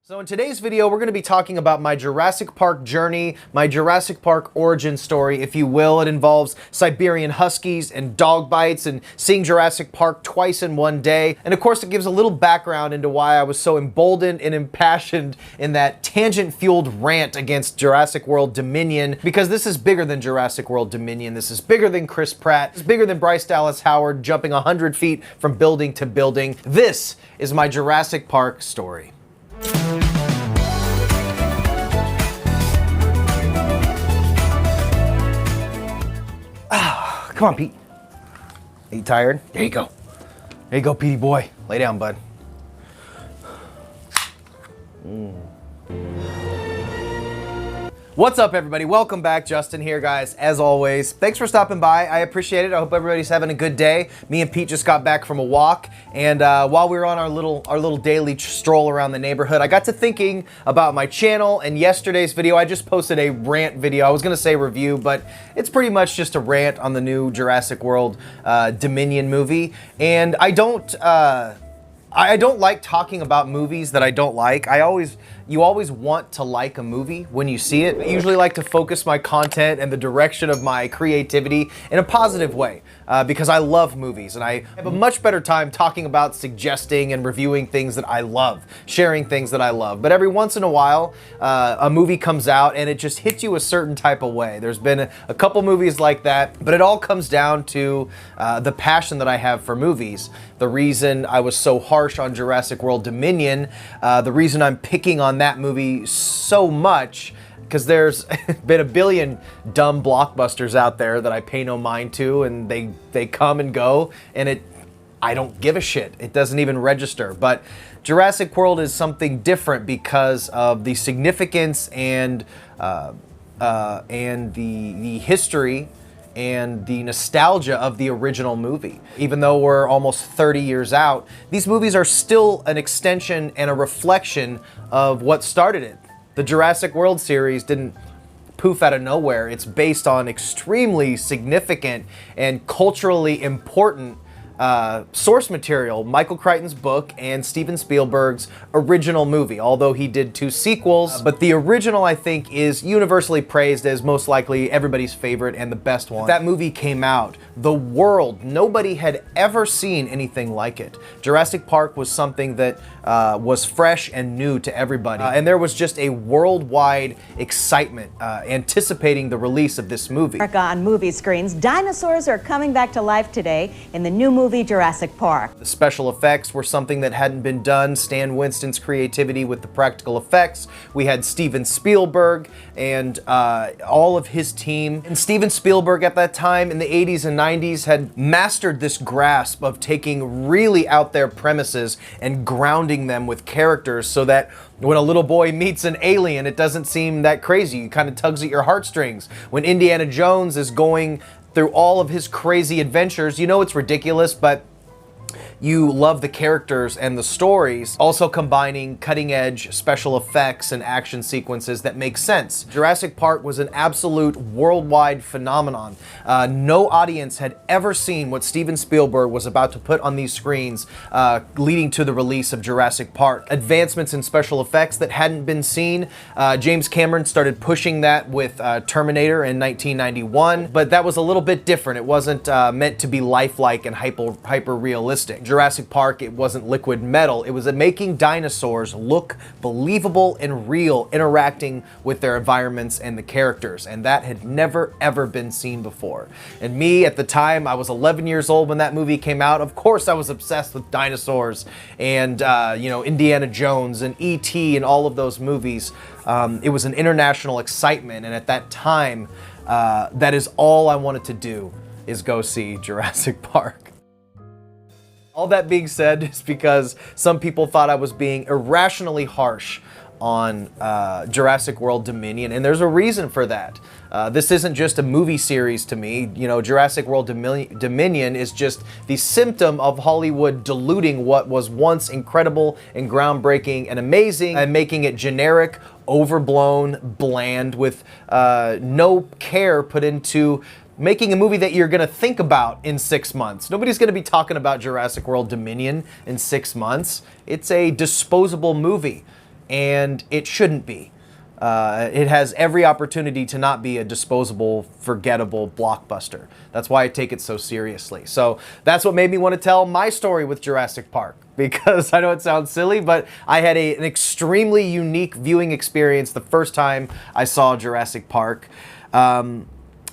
So in today's video, we're going to be talking about my Jurassic Park journey, my Jurassic Park origin story, if you will. It involves Siberian Huskies and dog bites and seeing Jurassic Park twice in one day. And of course, it gives a little background into why I was so emboldened and impassioned in that tangent-fueled rant against Jurassic World Dominion, because this is bigger than Jurassic World Dominion. This is bigger than Chris Pratt. It's bigger than Bryce Dallas Howard jumping 100 feet from building to building. This is my Jurassic Park story. Come on, Pete. Are you tired? There you go. There you go, Petey boy. Lay down, bud. What's up, everybody? Welcome back. Justin here, guys. As always, thanks for stopping by. I appreciate it. I hope everybody's having a good day. Me and Pete just got back from a walk, and while we were on our little daily stroll around the neighborhood, I got to thinking about my channel and yesterday's video. I just posted a rant video. I was gonna say review, but it's pretty much just a rant on the new Jurassic World Dominion movie, and I don't like talking about movies that I don't like. You always want to like a movie when you see it. I usually like to focus my content and the direction of my creativity in a positive way because I love movies, and I have a much better time talking about suggesting and reviewing things that I love, sharing things that I love. But every once in a while, a movie comes out and it just hits you a certain type of way. There's been a couple movies like that, but it all comes down to the passion that I have for movies. The reason I was so harsh on Jurassic World Dominion, the reason I'm picking on that movie so much, because there's been a billion dumb blockbusters out there that I pay no mind to, and they come and go, and I don't give a shit. It doesn't even register. But Jurassic World is something different because of the significance and the history and the nostalgia of the original movie. Even though we're almost 30 years out, these movies are still an extension and a reflection of what started it. The Jurassic World series didn't poof out of nowhere. It's based on extremely significant and culturally important source material, Michael Crichton's book and Steven Spielberg's original movie, although he did 2 sequels. But the original, I think, is universally praised as most likely everybody's favorite and the best one. That movie came out, the world, nobody had ever seen anything like it. Jurassic Park was something that was fresh and new to everybody. And there was just a worldwide excitement anticipating the release of this movie. On movie screens, dinosaurs are coming back to life today in the new movie Jurassic Park. The special effects were something that hadn't been done. Stan Winston's creativity with the practical effects. We had Steven Spielberg and all of his team. And Steven Spielberg at that time in the 80s and 90s had mastered this grasp of taking really out there premises and grounding them with characters so that when a little boy meets an alien, it doesn't seem that crazy. It kind of tugs at your heartstrings. When Indiana Jones is going through all of his crazy adventures, you know it's ridiculous, but you love the characters and the stories, also combining cutting-edge special effects and action sequences that make sense. Jurassic Park was an absolute worldwide phenomenon. No audience had ever seen what Steven Spielberg was about to put on these screens, leading to the release of Jurassic Park. Advancements in special effects that hadn't been seen. James Cameron started pushing that with Terminator in 1991, but that was a little bit different. It wasn't meant to be lifelike and hyper-realistic. Jurassic Park, it wasn't liquid metal. It was making dinosaurs look believable and real, interacting with their environments and the characters, and that had never ever been seen before. And me, at the time, I was 11 years old when that movie came out. Of course I was obsessed with dinosaurs and you know, Indiana Jones and E.T. and all of those movies. It was an international excitement, and at that time, that is all I wanted to do, is go see Jurassic Park. All that being said is because some people thought I was being irrationally harsh on Jurassic World Dominion, and there's a reason for that. This isn't just a movie series to me. You know, Jurassic World Dominion is just the symptom of Hollywood diluting what was once incredible and groundbreaking and amazing and making it generic, overblown, bland, with no care put into making a movie that you're gonna think about in 6 months. Nobody's gonna be talking about Jurassic World Dominion in 6 months. It's a disposable movie. and it shouldn't be. It has every opportunity to not be a disposable, forgettable blockbuster. That's why I take it so seriously. So that's what made me want to tell my story with Jurassic Park, because I know it sounds silly, but I had an extremely unique viewing experience the first time I saw Jurassic Park.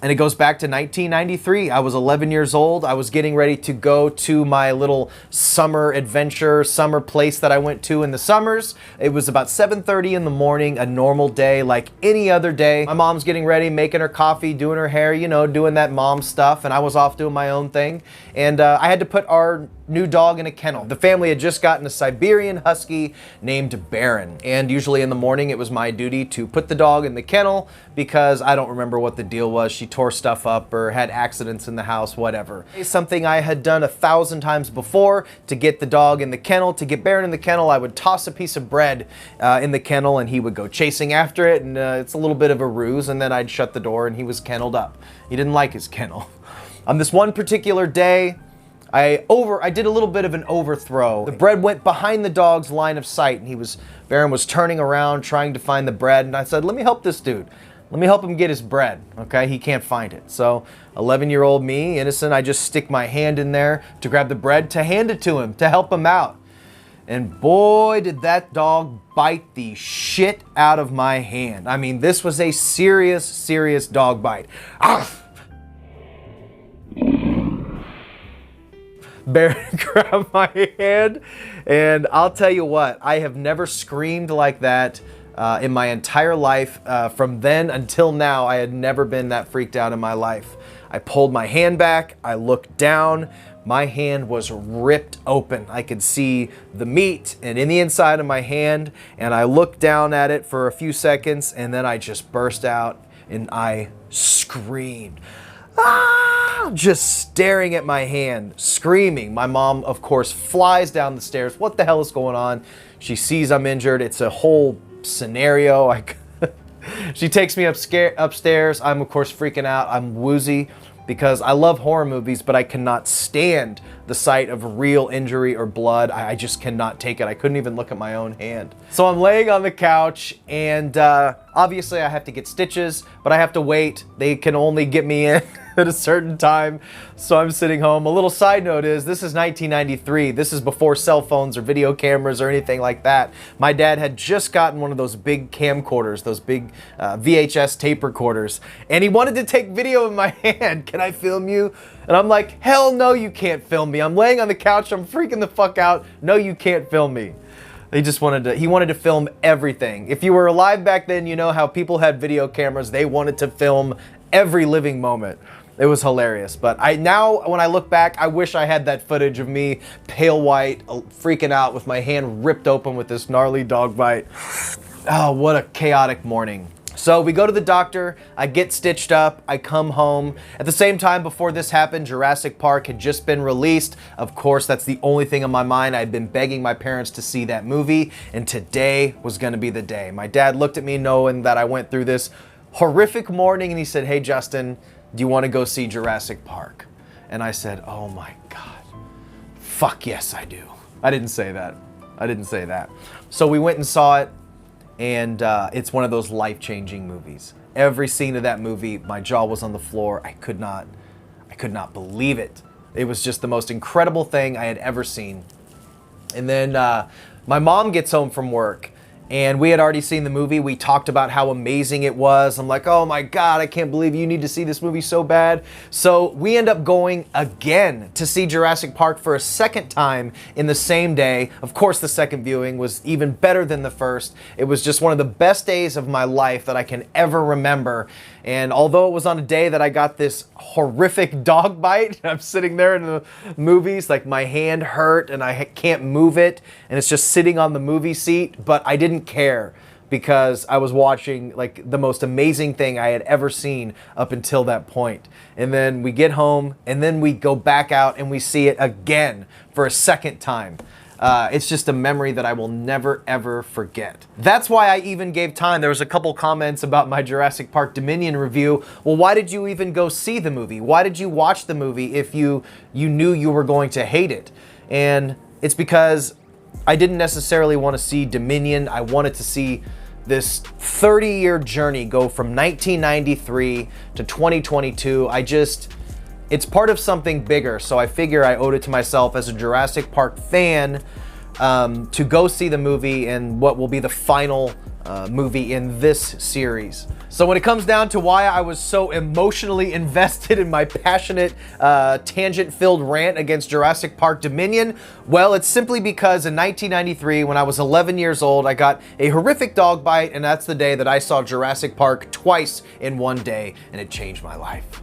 And it goes back to 1993. I was 11 years old. I was getting ready to go to my little summer adventure, summer place that I went to in the summers. It was about 7:30 in the morning, a normal day like any other day. My mom's getting ready, making her coffee, doing her hair, you know, doing that mom stuff. And I was off doing my own thing. And I had to put our new dog in a kennel. The family had just gotten a Siberian Husky named Baron. And usually in the morning, it was my duty to put the dog in the kennel because I don't remember what the deal was. She tore stuff up or had accidents in the house, whatever. It's something I had done 1,000 times before to get the dog in the kennel. To get Baron in the kennel, I would toss a piece of bread in the kennel and he would go chasing after it. And it's a little bit of a ruse. And then I'd shut the door and he was kenneled up. He didn't like his kennel. On this one particular day, I did a little bit of an overthrow. The bread went behind the dog's line of sight and Baron was turning around trying to find the bread, and I said, let me help this dude. Let me help him get his bread, okay? He can't find it. So 11-year-old me, innocent, I just stick my hand in there to grab the bread to hand it to him, to help him out. And boy, did that dog bite the shit out of my hand. I mean, this was a serious, serious dog bite. Baron grabbed my hand, and I'll tell you what, I have never screamed like that in my entire life. From then until now, I had never been that freaked out in my life. I pulled my hand back, I looked down, my hand was ripped open. I could see the meat and in the inside of my hand, and I looked down at it for a few seconds, and then I just burst out and I screamed. Ah! Just staring at my hand, screaming. My mom, of course, flies down the stairs. What the hell is going on? She sees I'm injured. It's a whole scenario. She takes me upstairs. I'm, of course, freaking out. I'm woozy because I love horror movies, but I cannot stand the sight of real injury or blood. I just cannot take it. I couldn't even look at my own hand. So I'm laying on the couch, and obviously I have to get stitches, but I have to wait. They can only get me in at a certain time, so I'm sitting home. A little side note is, this is 1993. This is before cell phones or video cameras or anything like that. My dad had just gotten one of those big camcorders, those big VHS tape recorders, and he wanted to take video in my hand. Can I film you? And I'm like, hell no, you can't film me. I'm laying on the couch, I'm freaking the fuck out. No, you can't film me. He wanted to film everything. If you were alive back then, you know how people had video cameras. They wanted to film every living moment. It was hilarious. But now, when I look back, I wish I had that footage of me, pale white, freaking out with my hand ripped open with this gnarly dog bite. Oh, what a chaotic morning. So we go to the doctor, I get stitched up, I come home. At the same time, before this happened, Jurassic Park had just been released. Of course, that's the only thing on my mind. I'd been begging my parents to see that movie, and today was gonna be the day. My dad looked at me knowing that I went through this horrific morning, and he said, hey Justin, do you wanna go see Jurassic Park? And I said, oh my God, fuck yes I do. I didn't say that. So we went and saw it. And it's one of those life-changing movies. Every scene of that movie, my jaw was on the floor. I could not believe it. It was just the most incredible thing I had ever seen. And then my mom gets home from work, and we had already seen the movie. We talked about how amazing it was. I'm like, oh my God, I can't believe you need to see this movie so bad. So we end up going again to see Jurassic Park for a second time in the same day. Of course, the second viewing was even better than the first. It was just one of the best days of my life that I can ever remember. And although it was on a day that I got this horrific dog bite, I'm sitting there in the movies, like my hand hurt and I can't move it, and it's just sitting on the movie seat, but I didn't care because I was watching like the most amazing thing I had ever seen up until that point. And then we get home, and then we go back out and we see it again for a second time. It's just a memory that I will never, ever forget. That's why I even gave time. There was a couple comments about my Jurassic Park Dominion review. Well, why did you even go see the movie? Why did you watch the movie if you knew you were going to hate it? And it's because I didn't necessarily want to see Dominion. I wanted to see this 30-year journey go from 1993 to 2022. It's part of something bigger, so I figure I owed it to myself as a Jurassic Park fan to go see the movie and what will be the final movie in this series. So when it comes down to why I was so emotionally invested in my passionate, tangent-filled rant against Jurassic Park Dominion, well, it's simply because in 1993, when I was 11 years old, I got a horrific dog bite, and that's the day that I saw Jurassic Park twice in one day, and it changed my life.